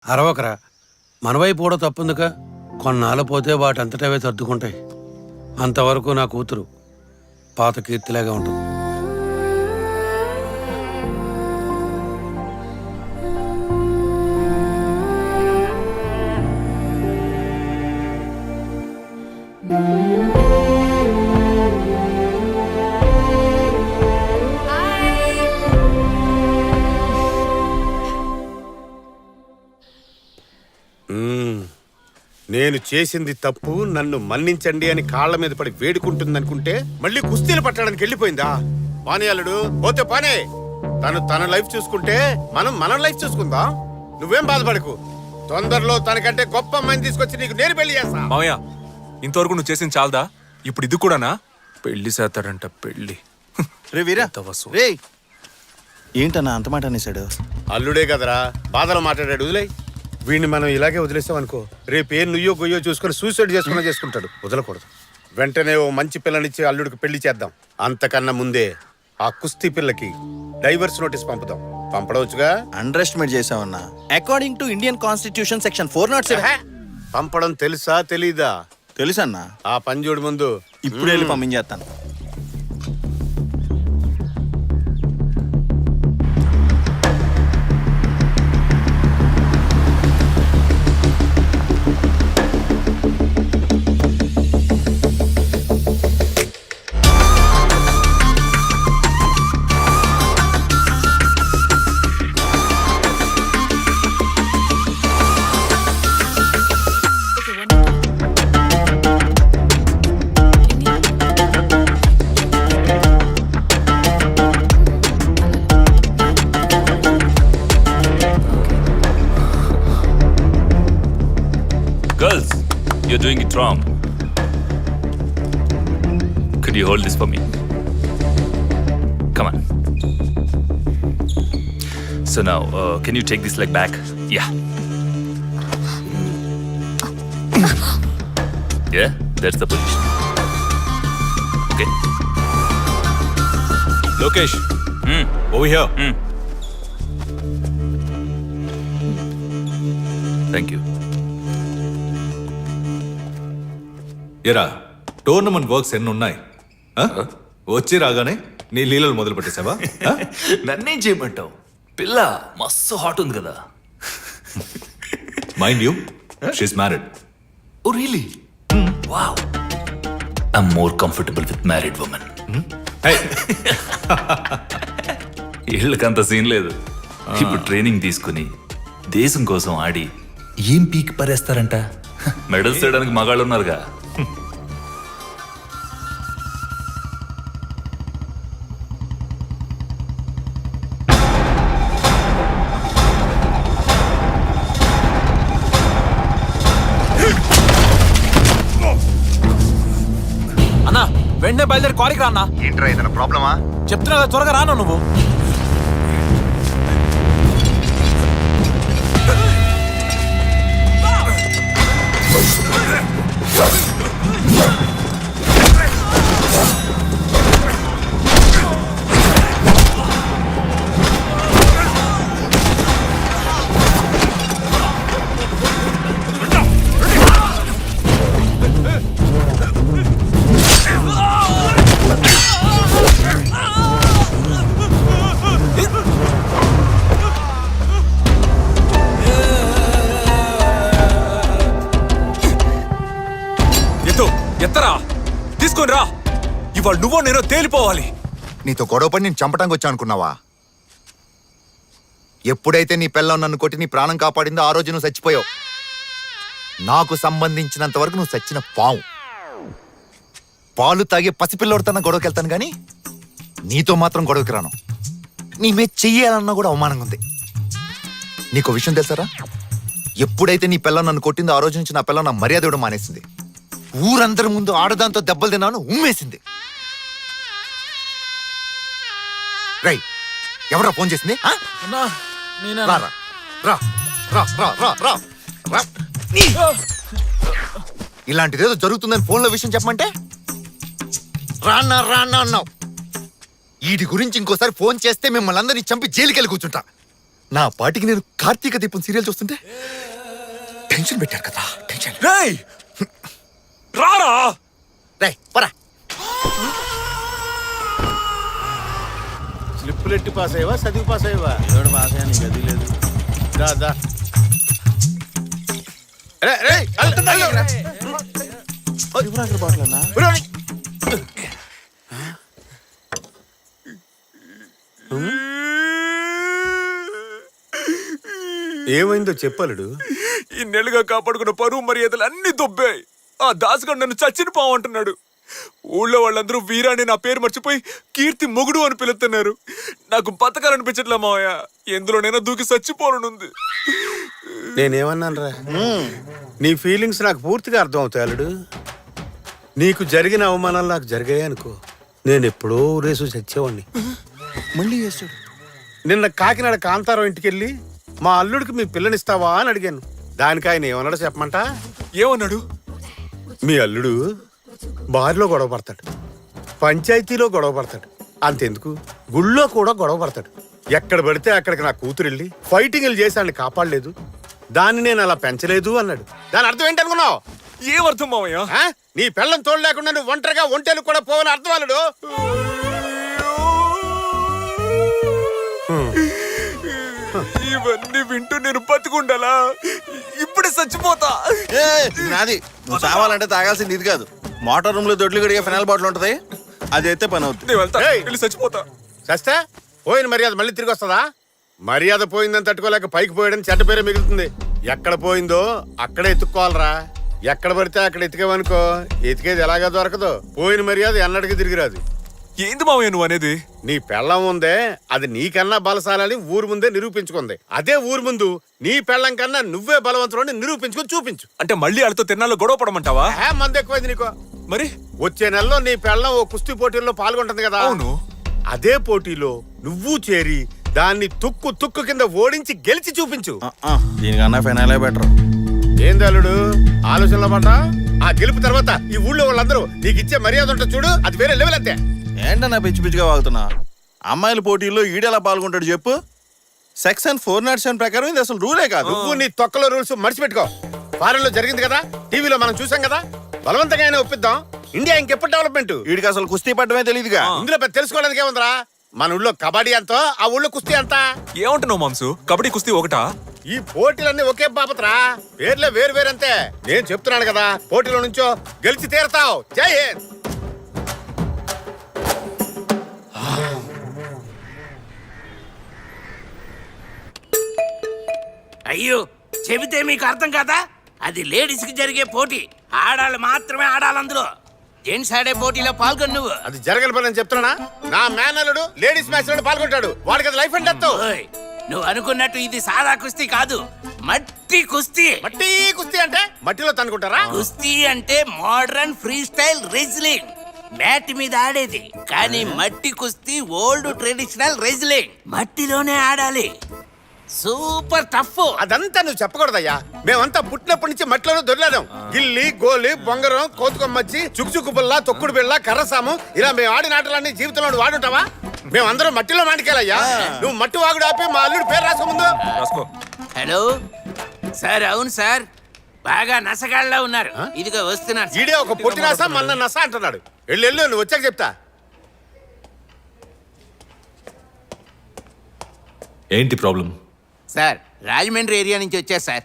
అరవకరా, మనవైపు కూడా తప్పుందిగా. కొన్నాళ్ళు పోతే వాటంతటవే సర్దుకుంటాయి. అంతవరకు నా కూతురు పాత కీర్తిలాగా ఉంటుంది. నేను చేసింది తప్పు, నన్ను మన్నించండి అని కాళ్ళ మీద పడి వేడుకుంటుందనుకుంటే మళ్ళీ కుస్తీలు పట్టడానికి వెళ్ళిపోయిందా? పానీయాలుడు పోతే పానే, తన లైఫ్ చూసుకుంటే మనం మన లైఫ్ చూసుకుందాం. నువ్వేం బాధపడకు, తొందరలో తనకంటే గొప్ప అమ్మాయిని తీసుకొచ్చి నీకు నేను పెళ్లి చేస్తా. మావయ్య, ఇంతవరకు నువ్వు చేసింది చాలదా? ఇప్పుడు ఇది కూడానా? పెళ్లి చేస్తాడంట పెళ్లి. రే వీరా, రే ఏంటన్నా అంత మాట అనేసాడు? అల్లుడే కదరా, బాధలు మాట్లాడాడు. వదిలే వీడిని మనం ఇలాగే వదిలేస్తాం అనుకో, రేపు ఏం నుయ్యో గొయ్యో చూసుకొని సూసైడ్ చేసుకుంటాడు. వదలకూడదు. వెంటనే ఓ మంచి పిల్లనిచ్చి అల్లుడికి పెళ్లి చేద్దాం. అంతకన్నా ముందే ఆ కుస్తీ పిల్లకి డైవర్స్ నోటీస్ పంపడవచ్చుగా. అండర్ ఎస్టిమేట్ చేసావన్నా. According to Indian constitution section 407 పంపడం తెలుసా తెలీదా? తెలుసన్నా. ఆ పని చూడు ముందు. ఇప్పుడు వెళ్ళి పంపించేస్తాను. Girls, you're doing it wrong. Could you hold this for me? Come on. So now, can you take this leg back? Yeah. Yeah, that's the position. Okay. Lokesh, over here. Thank you. ఎరా, tournament works ఎన్ని ఉన్నాయి? వచ్చి రాగానే నీ లీలలు మొదలు పెట్టేసావా? నన్నేం చేయమంటావు? పిల్ల మస్తు హాట్ ఉంది కదా. Mind you, she's married. Oh really? Wow. I'm more comfortable with married women. వీళ్ళకంత సీన్ లేదు. ఇప్పుడు ట్రైనింగ్ తీసుకుని దేశం కోసం ఆడి ఏం పీకి పరేస్తారంట. మెడల్స్ చేయడానికి మగాళ్ళు ఉన్నారుగా. అన్నా, వెంటనే బయలుదేరి కారికి రా అన్నా. ఏంట్రా ఏదైనా ప్రాబ్లమా? చెప్తున్నా కదా, త్వరగా రాను నువ్వు. ఎత్తరా, తీసుకొని రా. ఇవాళ నువ్వో నేను తేలిపోవాలి. నీతో గొడవపడి నేను చంపటానికి వచ్చా అనుకున్నావా? ఎప్పుడైతే నీ పిల్లం నన్ను కొట్టి నీ ప్రాణం కాపాడిందో ఆ రోజు నువ్వు చచ్చిపోయావు. నాకు సంబంధించినంత వరకు నువ్వు చచ్చిన పావు. పాలు తాగే పసిపిల్లడితోన్న గొడవకి వెళ్తాను కానీ నీతో మాత్రం గొడవకి రాను. నీ మీద చెయ్యాలన్నా కూడా అవమానంగా ఉంది. నీకు విషయం తెలుసారా? ఎప్పుడైతే నీ పిల్లం నన్ను కొట్టిందో ఆ రోజు నుంచి నా పిల్లం నా మర్యాద ఇవ్వడం మానేసింది. ఊరందరి ముందు ఆడదాంతో దెబ్బలు తిన్నాను ఉమ్మేసింది. రై, ఎవరా ఫోన్ చేసింది? ఇలాంటిదేదో జరుగుతుందని ఫోన్లో విషయం చెప్పమంటే రాన్నా అన్నావు. వీటి గురించి ఇంకోసారి ఫోన్ చేస్తే మిమ్మల్ని అందరినీ చంపి జైలుకెళ్ళి కూర్చుంటా. నా పాటికి నేను కార్తీక దీపం సీరియల్ చూస్తుంటే టెన్షన్ పెట్టారు కదా టెన్షన్. రేయ్ రారా రేయ్ పరా. స్లిప్పులెట్టి పాస్ అయ్యవా చదివి పాస్ అయ్యవా? గది లేదు. దా రే, రే, అల్లు, అల్లు. ఉరోని. ఏమైందో చెప్పలుడు. ఈ నెలగా కాపాడుకున్న పరువు మర్యాదలు అన్ని దొబ్బాయి. ఆ దాసుగాడు నన్ను చచ్చిన పావంటున్నాడు. ఊళ్ళో వాళ్ళందరూ వీరాని నా పేరు మర్చిపోయి కీర్తి మొగుడు అని పిలుస్తున్నారు. నాకు బతకాలనిపించట్లే మావయ్య. ఎందులోనైనా దూకి చచ్చిపోనుంది. నేనేమన్నాను రా? నీ ఫీలింగ్స్ నాకు పూర్తిగా అర్థం అవుతాయి అల్లుడు. నీకు జరిగిన అవమానాలు నాకు జరిగాయి అనుకో, నేను ఎప్పుడో రేసు చచ్చేవాడిని. మళ్ళీ చేస్తాడు. నిన్న కాకినాడ కాంతారావు ఇంటికెళ్ళి మా అల్లుడికి మీ పిల్లనిస్తావా అని అడిగాను. దానికి ఆయన ఏమన్నాడో చెప్పమంట? ఏమన్నాడు? మీ అల్లుడు బారిలో గొడవ పడతాడు, పంచాయతీలో గొడవ పడతాడు, అంతెందుకు గుళ్ళో కూడా గొడవ పడతాడు. ఎక్కడ పడితే అక్కడికి నా కూతురు వెళ్ళి ఫైటింగ్లు చేసి ఆయన్ని కాపాడలేదు, దాన్ని నేను అలా పెంచలేదు అన్నాడు. దాని అర్థం ఏంటనుకున్నావు? ఏమర్థం మావయ్య? ఆ? నీ పిల్లని తోడు లేకుండా నువ్వు ఒంటరిగా ఒంటేలు కూడా పోవని అర్థం అల్లుడు. ఇవన్నీ వింటూ నేను బతికుండాలా? ఇప్పుడే చచ్చిపోతా. నాది నువ్వు చావాలంటే తాగాల్సింది ఇది కాదు. మోటార్ రూమ్ లో దొడ్లు గడిగే ఫినాల్ బాటిల్ ఉంటది, అది అయితే పని అవుతుంది. నేను వెళ్తా. ఏయ్! వెళ్ళి చచ్చిపోతా. చస్తే పోయిన మర్యాద మళ్ళీ తిరిగి వస్తుందా? మర్యాద పోయిందని తట్టుకోలేక పైకి పోయడం చెడ్డ పేరే మిగులుతుంది. ఎక్కడ పోయిందో అక్కడే ఎత్తుక్కోవాలరా. ఎక్కడ పడితే అక్కడ ఎతికేవనుకో, ఎతికేది ఎలాగా దొరకదు. పోయిన మర్యాద ఎన్నటికీ తిరిగిరాదు. ఏంది మావయ్య నువ్వు అనేది? నీ పెళ్ళం ఉందే, అది నీకన్నా బలశాలని ఊరు ముందే నిరూపించుకుంది. అదే ఊరు ముందు నీ పెళ్ళం కన్నా నువ్వే బలవంతులని నిరూపించుకుని చూపించు. అంటే మళ్ళీ వాళ్ళతో తిన్నాలో గొడవ పడమంటావా? మంది ఎక్కువైంది నీకో. మరి వచ్చే నెలలో నీ పెళ్ళం ఓ కుస్తీ పోటీల్లో పాల్గొంటుంది కదా. అవును. అదే పోటీలో నువ్వు చేరి దాన్ని తుక్కు కింద ఓడించి గెలిచి చూపించు. దీనికన్నా ఫినాలే బెటర్. ఏంది అల్లుడు ఆలోచనలో పడ్డా? ఆ గెలుపు తర్వాత ఈ ఊళ్ళో వాళ్ళందరూ నీకు ఇచ్చే మర్యాద ఉంటుంది చూడు, అది వేరే లెవెల్ అంతే. ఏంటన్నా పిచ్చి పిచ్చిగా వాగుతున్నా? అమ్మాయిల పోటీల్లో ఈడెలా పాల్గొంటాడు చెప్పు? సెక్షన్ 407 ప్రకారం ఇది అసలు రూలే కాదు. నువ్వు నీ తొక్కలో రూల్స్ మర్చిపెట్టుకో. ఫారెన్ లో జరిగింది కదా, టీవీలో మనం చూసాం కదా. బలవంతంగా అయినా ఒప్పిద్దాం. ఇండియా ఇంకెప్పుడు డెవలప్మెంట్? వీడికి అసలు కుస్తీ పడ్డమే తెలియదుగా. ఇందులో పెద్ద తెలుసుకోవడానికి ఏముందిరా? మన ఊళ్ళో కబడ్డీ ఎంతో, ఆ ఊళ్ళో కుస్తీ ఎంత? ఏమంటున్నావు మాంసు? కబడ్డీ కుస్తీ ఒకటా? ఈ పోటీలన్నీ ఒకే బాపత్రా, పేర్లే వేరు వేరంతే. నేను చెప్తున్నాను కదా, పోటీలో నుంచో గెలిచి తీరతావు. జై హింద్. అయ్యో, చెబితే మీకు అర్థం కాదా? అది లేడీస్ కి జరిగే పోటీ. ఆడాళ్ళు మాత్రమే ఆడాలి అందులో. జెంట్స్ ఆడే పోటీలో పాల్గొను నువ్వు. అది జరగని పని అని చెప్తున్నా. నా మేనల్లుడు లేడీస్ మ్యాచ్ లో పాల్గొంటాడు. వాడికి అది లైఫ్ అండ్ డెత్. ఓయ్, నువ్వు అనుకున్నట్టు ఇది సాదా కుస్తీ కాదు, మట్టి కుస్తీ. మట్టి కుస్తీ అంటే మట్టిలో తనుకుంటారా? కుస్తీ అంటే modern free style wrestling, mat మీద ఆడేది. కానీ మట్టి కుస్తీ ఓల్డ్ ట్రెడిషనల్ రెజ్లింగ్, మట్టిలోనే ఆడాలి. Super tough. అదంతా నువ్వు చెప్పకూడదయ్యా. మేమంతా పుట్టినప్పటి నుంచి మట్టిలోనే దొరిలాం. గిల్లి, గోలి, బొంగరం, కోతుకొమ్మచ్చి, చుక్చుక్కు బిళ్ళ, తొక్కుడు బిళ్ళ, కర్రసాము, ఇలా మేము ఆడిన ఆటలన్నీ జీవితంలో వాడుంటావా? మేమందరం మట్టిలో మాటికెళ్ళయ్యా. నువ్వు మట్టి వాగుడు ఆపి మా అల్లుడు పేరు రాసుకో ముందు. రాసుకో. Hello sir. అవును సార్, బాగా నసగాళ్ళ ఉన్నారు. ఇదిగో వస్తున్నారు. ఈడే ఒక పొట్టి నస, మన్న నస అంటున్నాడు. వెళ్ళు, నువ్వు వచ్చాక చెప్తా. ఏంటి ప్రాబ్లం? సార్, రాజమండ్రి ఏరియా నుంచి వచ్చా సార్.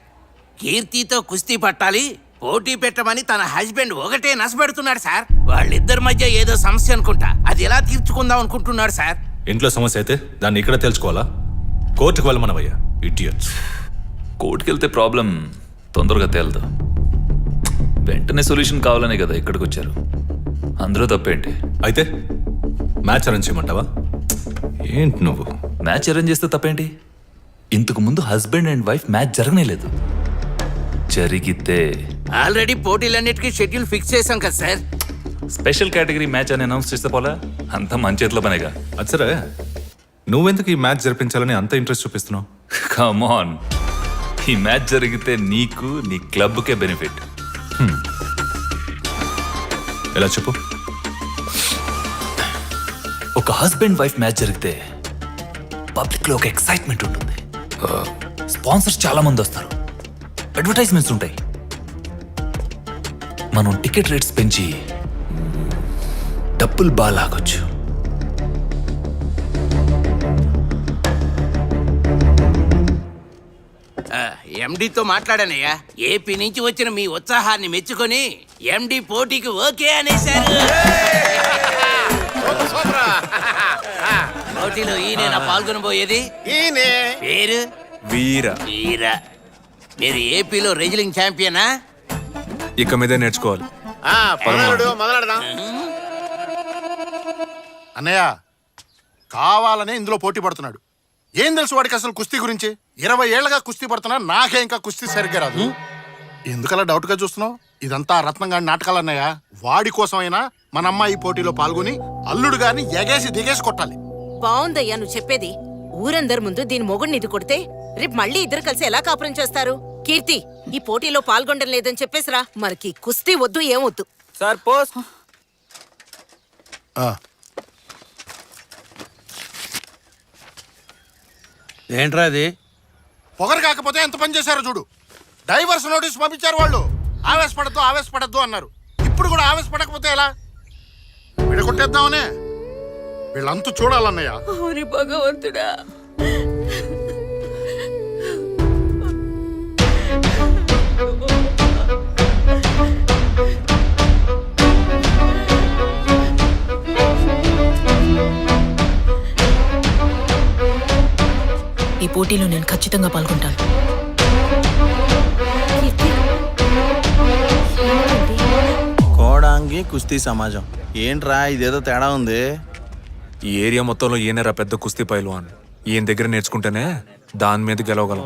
కీర్తితో కుస్తీ పట్టాలి, పోటీ పెట్టమని తన హస్బెండ్ ఒకటే నసపెడుతున్నాడు సార్. వాళ్ళిద్దరి మధ్య ఏదో సమస్య అనుకుంటా, అది ఎలా తీర్చుకుందాం అనుకుంటున్నాడు సార్. ఇంట్లో సమస్య అయితే దాన్ని ఇక్కడ తెలుసుకోవాలా? కోర్టుకు వెళ్ళమనవయ్యా, ఇడియట్స్. కోర్టుకి వెళ్తే ప్రాబ్లం తొందరగా తేలదు. వెంటనే సొల్యూషన్ కావాలనే కదా ఇక్కడికి వచ్చారు. అందరూ తప్పేంటి? అయితే మ్యాచ్ అరేంజ్ చేయమంటావా? ఏంటి నువ్వు? మ్యాచ్ అరేంజ్ చేస్తే తప్పేంటి? ఇంతకు ముందు హస్బెండ్ అండ్ వైఫ్ మ్యాచ్ జరగనేలేదు. జరిగితే ఆల్రెడీ పోటీలన్నిటికీ షెడ్యూల్ ఫిక్స్ చేశాం కదా సార్. స్పెషల్ కేటగిరీ మ్యాచ్ అని అనౌన్స్ చేస్తే పోలా? అంతా మన చేతిలో పనేగా. అది సరే, నువ్వెందుకు ఈ మ్యాచ్ జరిపించాలని అంత ఇంట్రెస్ట్ చూపిస్తున్నావు? కమ్ ఆన్, ఈ మ్యాచ్ జరిగితే నీకు నీ క్లబ్కే బెనిఫిట్. ఎలా చెప్పు? ఒక హస్బెండ్ వైఫ్ మ్యాచ్ జరిగితే పబ్లిక్ లో ఒక ఎక్సైట్మెంట్ ఉంటుంది. స్పాన్సర్స్ చాలా మంది వస్తారు, అడ్వర్టైజ్మెంట్స్ ఉంటాయి. మనం టికెట్ రేట్స్ పెంచి డబ్బులు బాగా లాగొచ్చు. ఎండితో మాట్లాడానయ్యా. ఏపీ నుంచి వచ్చిన మీ ఉత్సాహాన్ని మెచ్చుకొని ఎండి పోటీకి ఓకే అనేశారు. పోటీలో ఈయన పాల్గొనబోయేది. ఈయనే పేరు వీర వీర. మీరు ఏపీలో రెజ్లింగ్ ఛాంపియనా? ఇక మీదే నేర్చుకోవాలి. పదనాడు మొదలెడదాం. అన్నయ్య కావాలనే ఇందులో పోటీ పడుతున్నాడు. ఏం తెలుసు వాడికి అసలు కుస్తీ గురించి? 20 ఏళ్లగా కుస్తీ పడుతున్నా నాకే ఇంకా కుస్తీ సరిగ్గా రాదు. ఎందుకలా డౌట్ గా చూస్తున్నావు? ఇదంతా రత్నంగాడి నాటకాలు అన్నయ్య. వాడి కోసమైనా మన అమ్మాయి పోటీలో పాల్గొని అల్లుడు గారిని ఎగేసి దిగేసి కొట్టాలి. బావుందయ్యా నువ్వు చెప్పేది. ఊరందరి ముందు దీని మొగుడిని ఇది కొడితే రేపు మళ్ళీ ఇద్దరు కలిసి ఎలా కాపురం చేస్తారు? కీర్తి, ఈ పోటీలో పాల్గొనడం లేదని చెప్పేసిరా. మనకి కుస్తీ వద్దు, ఏమొద్దు. Sir post. ఆ, ఏంట్రా అది? పొగరు కాకపోతే ఎంత పని చేశారో చూడు. డైవర్స్ నోటీస్ పంపించారు వాళ్ళు. ఆవేశపడద్దు అన్నారు. ఇప్పుడు కూడా ఆవేశపడకపోతే ఎలా? విడగొట్టేద్దామనే. వీళ్ళంతా చూడాలన్నయ్య. ఓరి భగవంతుడా. ఈ పోటీలో నేను ఖచ్చితంగా పాల్గొంటాను. కోడాంగి కుస్తీ సమాజం ఏంట్రా ఇదేదో తేడా ఉంది. ఈ ఏరియా మొత్తంలో ఈయనరా పెద్ద కుస్తీ పైల్వాన్. ఈయన దగ్గర నేర్చుకుంటేనే దాని మీద గెలవగలం.